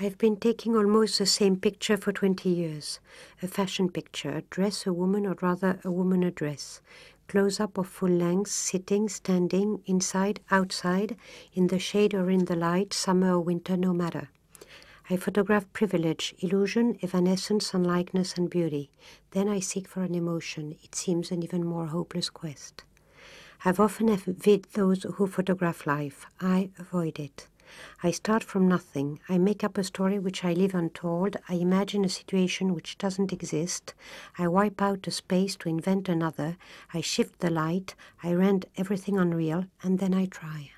I've been taking almost the same picture for 20 years. A fashion picture, a dress, a woman, or rather a woman a dress. Close-up or full length, sitting, standing, inside, outside, in the shade or in the light, summer or winter, no matter. I photograph privilege, illusion, evanescence, unlikeness, and beauty. Then I seek for an emotion. It seems an even more hopeless quest. I've often envied those who photograph life. I avoid it. I start from nothing. I make up a story which I leave untold. I imagine a situation which doesn't exist. I wipe out a space to invent another. I shift the light. I render everything unreal, and then I try.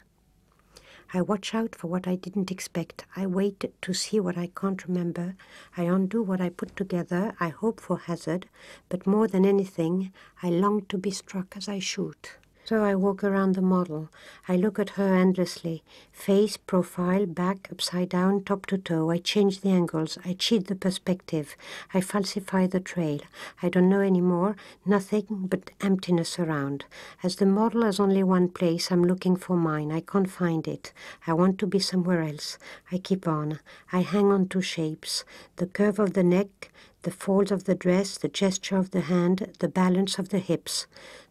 I watch out for what I didn't expect. I wait to see what I can't remember. I undo what I put together. I hope for hazard. But more than anything, I long to be struck as I shoot. So I walk around the model. I look at her endlessly. Face, profile, back, upside down, top to toe. I change the angles. I cheat the perspective. I falsify the trail. I don't know anymore. Nothing but emptiness around. As the model has only one place, I'm looking for mine. I can't find it. I want to be somewhere else. I keep on. I hang on to shapes. The curve of the neck, the folds of the dress, the gesture of the hand, the balance of the hips.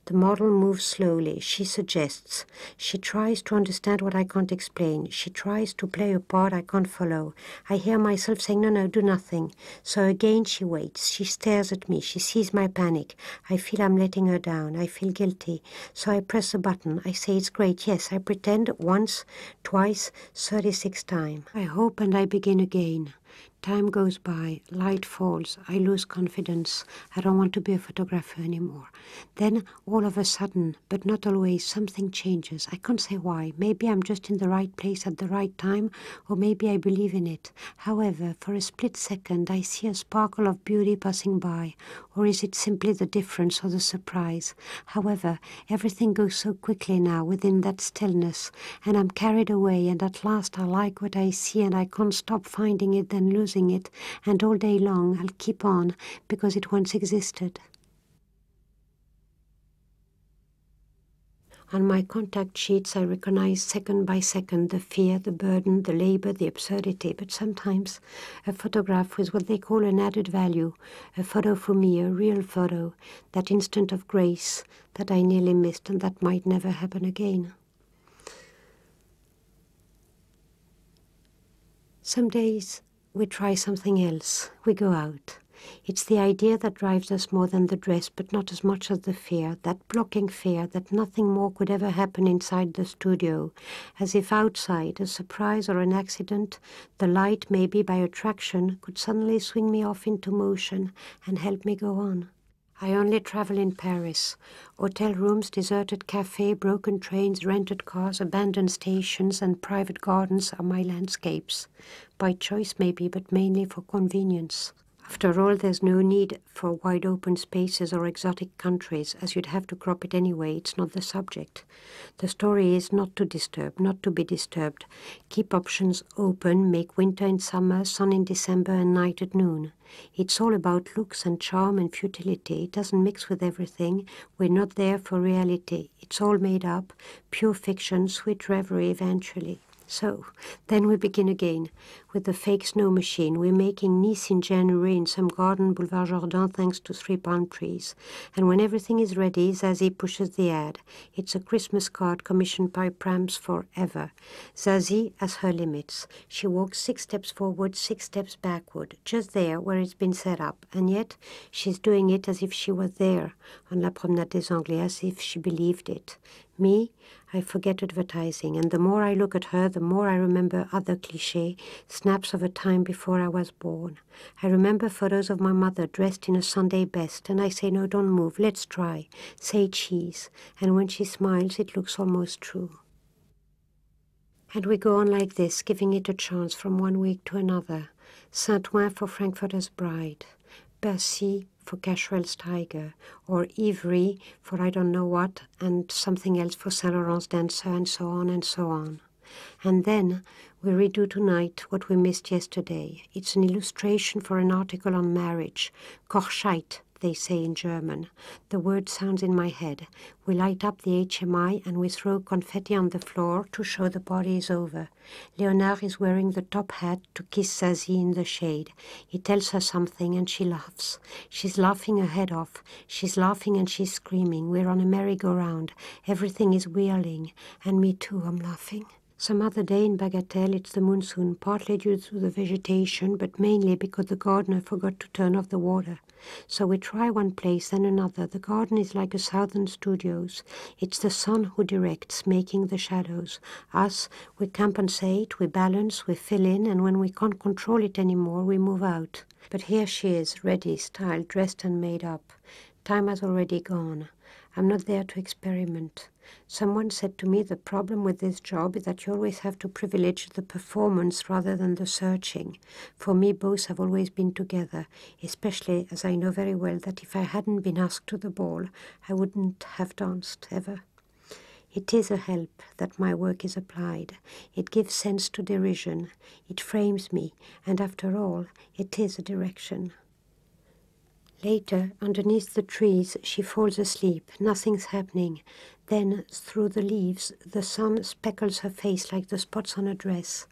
The model moves slowly. She suggests. She tries to understand what I can't explain. She tries to play a part I can't follow. I hear myself saying, no, do nothing. So again she waits. She stares at me. She sees my panic. I feel I'm letting her down. I feel guilty. So I press a button. I say it's great. Yes, I pretend once, twice, 36 times. I hope and I begin again. Time goes by, light falls, I lose confidence. I don't want to be a photographer anymore. Then, all of a sudden, but not always, something changes. I can't say why. Maybe I'm just in the right place at the right time, or maybe I believe in it. However, for a split second, I see a sparkle of beauty passing by. Or is it simply the difference or the surprise? However, everything goes so quickly now within that stillness, and I'm carried away, and at last I like what I see, and I can't stop finding it, then losing it, and all day long I'll keep on because it once existed. On my contact sheets I recognize second by second the fear, the burden, the labor, the absurdity, but sometimes a photograph with what they call an added value, a photo for me, a real photo, that instant of grace that I nearly missed and that might never happen again. Some days we try something else. We go out. It's the idea that drives us more than the dress, but not as much as the fear, that blocking fear that nothing more could ever happen inside the studio, as if outside, a surprise or an accident, the light, maybe by attraction, could suddenly swing me off into motion and help me go on. I only travel in Paris. Hotel rooms, deserted café, broken trains, rented cars, abandoned stations, and private gardens are my landscapes. By choice maybe, but mainly for convenience. After all, there's no need for wide open spaces or exotic countries, as you'd have to crop it anyway. It's not the subject. The story is not to disturb, not to be disturbed. Keep options open, make winter in summer, sun in December, and night at noon. It's all about looks and charm and futility. It doesn't mix with everything. We're not there for reality. It's all made up, pure fiction, sweet reverie eventually. So, then we begin again with the fake snow machine. We're making Nice in January in some garden, Boulevard Jourdan, thanks to 3 palm trees. And when everything is ready, Zazie pushes the ad. It's a Christmas card commissioned by Prams Forever. Zazie has her limits. She walks 6 steps forward, 6 steps backward, just there where it's been set up. And yet, she's doing it as if she were there on La Promenade des Anglais, as if she believed it. Me, I forget advertising, and the more I look at her, the more I remember other clichés, snaps of a time before I was born. I remember photos of my mother dressed in a Sunday best, and I say, no, don't move, let's try. Say cheese. And when she smiles, it looks almost true. And we go on like this, giving it a chance from one week to another. Saint-Ouen for Frankfurter's Bride. Bercy for Cashwell's Tiger, or Ivry for I don't know what, and something else for Saint Laurent's Dancer, and so on and so on. And then we redo tonight what we missed yesterday. It's an illustration for an article on marriage. Korscheit, they say in German. The word sounds in my head. We light up the HMI and we throw confetti on the floor to show the party is over. Leonard is wearing the top hat to kiss Zazie in the shade. He tells her something and she laughs. She's laughing her head off. She's laughing and she's screaming. We're on a merry-go-round. Everything is whirling. And me too, I'm laughing. Some other day in Bagatelle, it's the monsoon, partly due to the vegetation, but mainly because the gardener forgot to turn off the water. So we try one place, then another. The garden is like a Southern Studios. It's the sun who directs, making the shadows. Us, we compensate, we balance, we fill in, and when we can't control it anymore, we move out. But here she is, ready, styled, dressed and made up. Time has already gone. I'm not there to experiment. Someone said to me the problem with this job is that you always have to privilege the performance rather than the searching. For me, both have always been together, especially as I know very well that if I hadn't been asked to the ball, I wouldn't have danced, ever. It is a help that my work is applied. It gives sense to derision. It frames me, and after all, it is a direction. Later, underneath the trees, she falls asleep. Nothing's happening. Then, through the leaves, the sun speckles her face like the spots on a dress.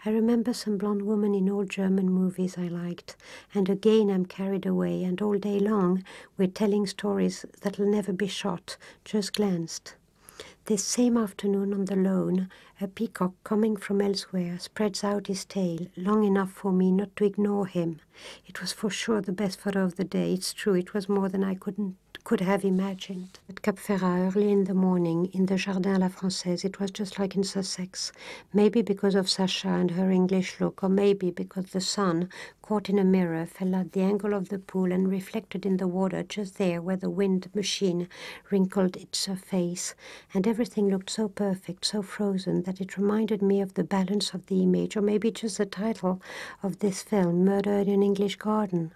I remember some blonde woman in old German movies I liked, and again I'm carried away, and all day long we're telling stories that'll never be shot, just glanced. This same afternoon on the lawn, a peacock coming from elsewhere spreads out his tail, long enough for me not to ignore him. It was for sure the best photo of the day. It's true, it was more than I could have imagined. At Cap Ferrat, early in the morning, in the Jardin à la Française, it was just like in Sussex. Maybe because of Sasha and her English look, or maybe because the sun, caught in a mirror, fell at the angle of the pool and reflected in the water just there where the wind machine wrinkled its surface, and everything looked so perfect, so frozen, that it reminded me of the balance of the image, or maybe just the title of this film, Murder in an English Garden.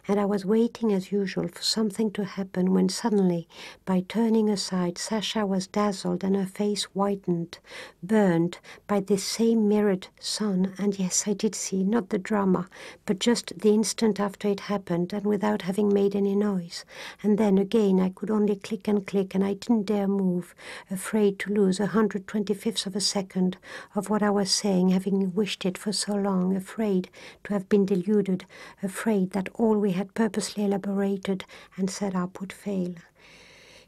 And I was waiting as usual for something to happen when suddenly, by turning aside, Sasha was dazzled and her face whitened, burned by this same mirrored sun. And yes, I did see, not the drama, but just the instant after it happened and without having made any noise. And then again I could only click, and I didn't dare move, afraid to lose 125th of a second of what I was saying, having wished it for so long, afraid to have been deluded, afraid that all we had purposely elaborated and set up would fail.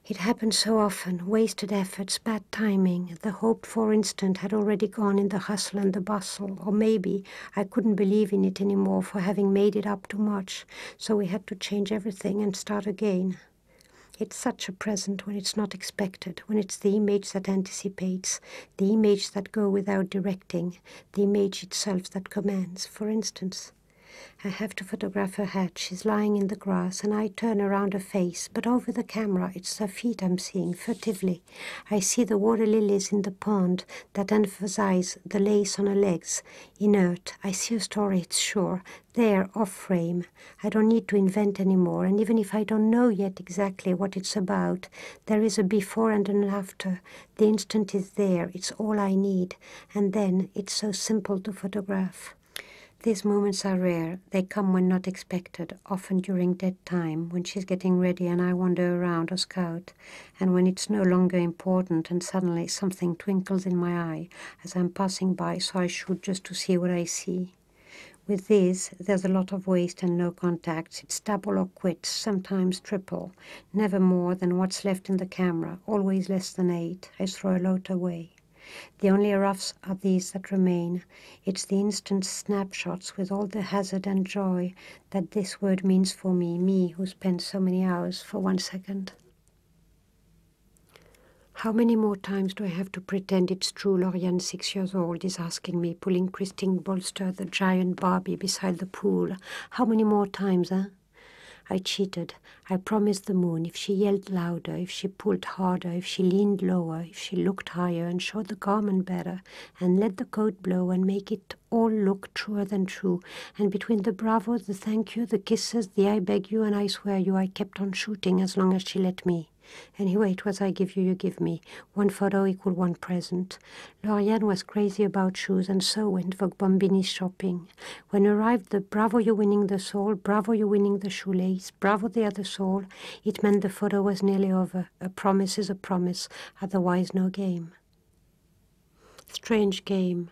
It happened so often, wasted efforts, bad timing. The hoped-for instant had already gone in the hustle and the bustle, or maybe I couldn't believe in it anymore for having made it up too much, so we had to change everything and start again. It's such a present when it's not expected, when it's the image that anticipates, the image that goes without directing, the image itself that commands. For instance, I have to photograph her hat. She's lying in the grass, and I turn around her face, but over the camera it's her feet I'm seeing, furtively. I see the water lilies in the pond that emphasize the lace on her legs, inert. I see a story, it's sure, there, off-frame. I don't need to invent anymore, and even if I don't know yet exactly what it's about, there is a before and an after. The instant is there, it's all I need, and then it's so simple to photograph. These moments are rare. They come when not expected, often during dead time, when she's getting ready and I wander around or scout, and when it's no longer important and suddenly something twinkles in my eye as I'm passing by, so I shoot just to see what I see. With these, there's a lot of waste and no contacts. It's double or quits, sometimes triple, never more than what's left in the camera, always less than 8. I throw a lot away. The only roughs are these that remain. It's the instant snapshots with all the hazard and joy that this word means for me who spent so many hours for 1 second. How many more times do I have to pretend it's true Lauriane, 6 years old, is asking me, pulling Christine Bolster, the giant Barbie, beside the pool? How many more times, eh? I cheated. I promised the moon if she yelled louder, if she pulled harder, if she leaned lower, if she looked higher and showed the garment better, and let the coat blow and make it all look truer than true. And between the bravo, the thank you, the kisses, the I beg you and I swear you, I kept on shooting as long as she let me. Anyway, it was I give you, you give me. One photo equal one present. Lauriane was crazy about shoes, and so went Vogue Bombini shopping. When arrived the bravo, you winning the soul, bravo, you winning the shoelace, bravo the other soul, it meant the photo was nearly over. A promise is a promise, otherwise no game. Strange game.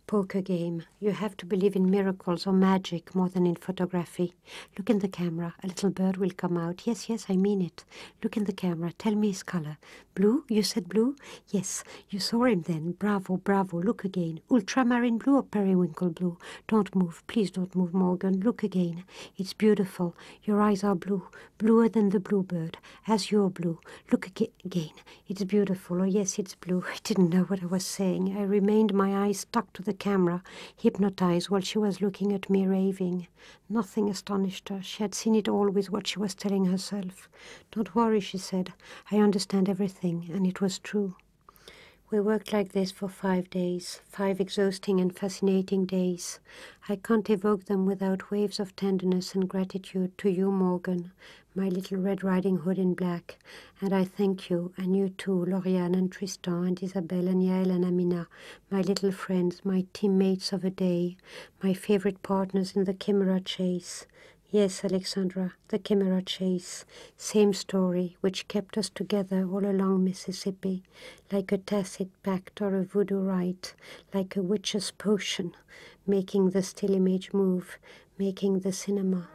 Poker game. You have to believe in miracles or magic more than in photography. Look in the camera. A little bird will come out. Yes, yes, I mean it. Look in the camera. Tell me his color. Blue? You said blue? Yes. You saw him then. Bravo, bravo. Look again. Ultramarine blue or periwinkle blue? Don't move. Please don't move, Morgan. Look again. It's beautiful. Your eyes are blue. Bluer than the bluebird. Azure blue. Look again. It's beautiful. Oh, yes, it's blue. I didn't know what I was saying. I remained my eyes stuck to the camera, hypnotized while she was looking at me raving. Nothing astonished her. She had seen it all with what she was telling herself. Don't worry, she said. I understand everything, and it was true. We worked like this for 5 days, 5 exhausting and fascinating days. I can't evoke them without waves of tenderness and gratitude to you, Morgan, my little Red Riding Hood in black. And I thank you, and you too, Lauriane and Tristan and Isabelle and Yael and Amina, my little friends, my teammates of a day, my favorite partners in the Chimera chase. Yes, Alexandra, the Chimera chase. Same story, which kept us together all along Mississippi, like a tacit pact or a voodoo rite, like a witch's potion, making the still image move, making the cinema.